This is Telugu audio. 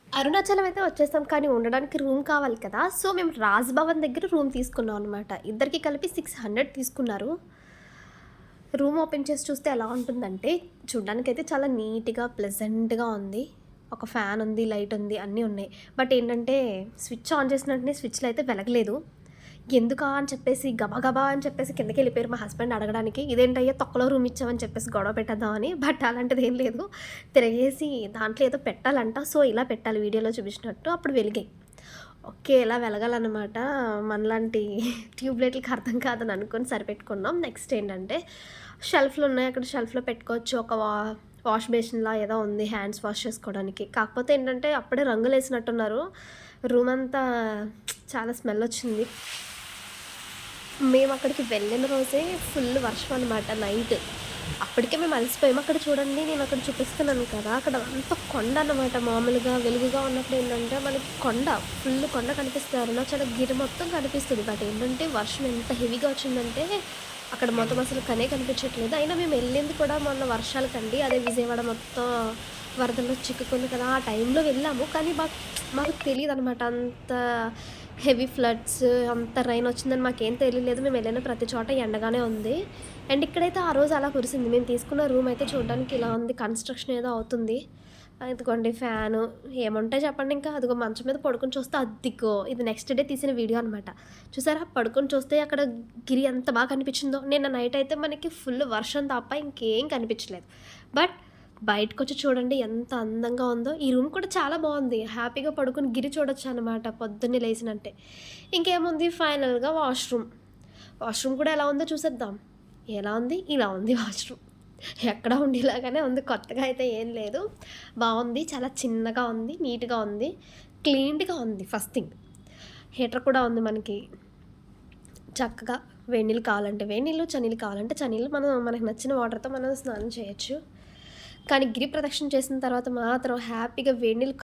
అరుణాచలం అయితే వచ్చేసాం. కానీ ఉండడానికి రూమ్ కావాలి కదా! సో, మేము రాజ్ భవన్ దగ్గర రూమ్ తీసుకున్నాం అనమాట. ఇద్దరికి కలిపి 600 తీసుకున్నారు. రూమ్ ఓపెన్ చేసి చూస్తే ఎలా ఉంటుందంటే, చూడ్డానికైతే చాలా నీట్‌గా, ప్లెజెంట్‌గా ఉంది. ఒక ఫ్యాన్ ఉంది, లైట్ ఉంది, అన్నీ ఉన్నాయి. బట్ ఏంటంటే, స్విచ్ ఆన్ చేసిన వెంటనే స్విచ్‌లో అయితే వెలగలేదు. ఎందుకా అని చెప్పేసి గబగబా అని చెప్పేసి కిందకెళ్ళిపోయారు మా హస్బెండ్ అడగడానికి. ఇదేంటయ్యా తొక్కలో రూమ్ ఇచ్చావని చెప్పేసి గొడవ పెట్టేద్దామని. బట్ అలాంటిదేం లేదు. తిరగేసి దాంట్లో ఏదో పెట్టాలంట. సో, ఇలా పెట్టాలి వీడియోలో చూపించినట్టు. అప్పుడు వెలిగాయి. ఓకే. ఇలా వెలగాలనమాట. మనలాంటి ట్యూబ్ లైట్‌లకి అర్థం కాదని అనుకోని సరిపెట్టుకున్నాం. నెక్స్ట్ ఏంటంటే షెల్ఫ్‌లున్నాయి. అక్కడ షెల్ఫ్‌లో పెట్టుకోవచ్చు. ఒక వాష్ బేసిన్‌లా ఏదో ఉంది హ్యాండ్స్ వాష్ చేసుకోవడానికి. కాకపోతే ఏంటంటే అప్పుడే రంగులేసినట్టున్నారు. రూమంతా చాలా స్మెల్లొచ్చింది. మేమక్కడికి వెళ్ళిన రోజే ఫుల్ వర్షం అనమాట నైట్. అప్పటికే మేము అలసిపోయాము. అక్కడ చూడండి నేనక్కడ చూపిస్తున్నాను కదా! అక్కడ అంతా కొండ అనమాట. మామూలుగా వెలుగుగా ఉన్నప్పుడు ఏంటంటే మనకి కొండ, ఫుల్ కొండ కనిపిస్తది. అరుణాచలం గిరి మొత్తం కనిపిస్తది. బట్ ఏంటంటే వర్షం ఎంత హెవీగా వచ్చిందంటే అక్కడ మొత్తం అసలు కనే కనిపించట్లేదు. అయినా మేము వెళ్ళింది కూడా మొన్న వర్షాలకండి. అదే విజయవాడ మొత్తం వరదల్లో చిక్కుకుంది కదా! ఆ టైంలో వెళ్ళాము. కానీ మాకు తెలీదనమాట. అంత హెవీ ఫ్లడ్స్, అంత రైన్ వచ్చిందని మాకేం తెలియలేదు. మేము వెళ్ళిన ప్రతి చోట ఎండగానే ఉంది. అండ్ ఇక్కడైతే ఆ రోజు అలా కురిసింది. మేము తీసుకున్న రూమ్ అయితే చూడడానికి ఇలా ఉంది. కన్‌స్ట్రక్షన్ ఏదో అవుతుంది. ఇదిగోండి ఫ్యాను ఏముంటాయి చెప్పండి ఇంకా. అదిగో మంచం మీద పడుకొని చూస్తే అద్దిగో ఇది నెక్స్ట్ డే తీసిన వీడియో అనమాట. చూసారా పడుకొని చూస్తే అక్కడ గిరి ఎంత బాగా కనిపించిందో. నిన్న నైట్ అయితే మనకి ఫుల్ వర్షం తప్ప ఇంకేం కనిపించలేదు. బట్ బయటకొచ్చి చూడండి ఎంత అందంగా ఉందో. ఈ రూమ్ కూడా చాలా బావుంది. హ్యాపీగా పడుకొని గిరి చూడొచ్చనమాట పొద్దున్నే లేసినంటే. ఇంకేముంది ఫైనల్‌గా వాష్‌రూమ్. వాష్‌రూమ్ కూడా ఎలా ఉందో చూసేద్దాం. ఎలా ఉంది? ఇలా ఉంది వాష్‌రూమ్. ఎక్కడ ఉండేలాగానే ఉంది. కొత్తగా అయితే ఏం లేదు. బావుంది. చాలా చిన్నగా ఉంది. నీట్‌గా ఉంది. క్లీన్డ్‌గా ఉంది ఫస్ట్ థింగ్. హీటర్ కూడా ఉంది మనకి. చక్కగా వేడి నీళ్ళు కావాలంటే వేడి నీళ్ళు, చన్నీళ్ళు కావాలంటే చన్నీళ్ళు. మనకు నచ్చిన వాటర్‌తో మనం స్నానం చేయొచ్చు. కానీ గిరి ప్రదక్షిణ చేసిన తర్వాత మాత్రం హ్యాపీగా వేడి నీళ్ళు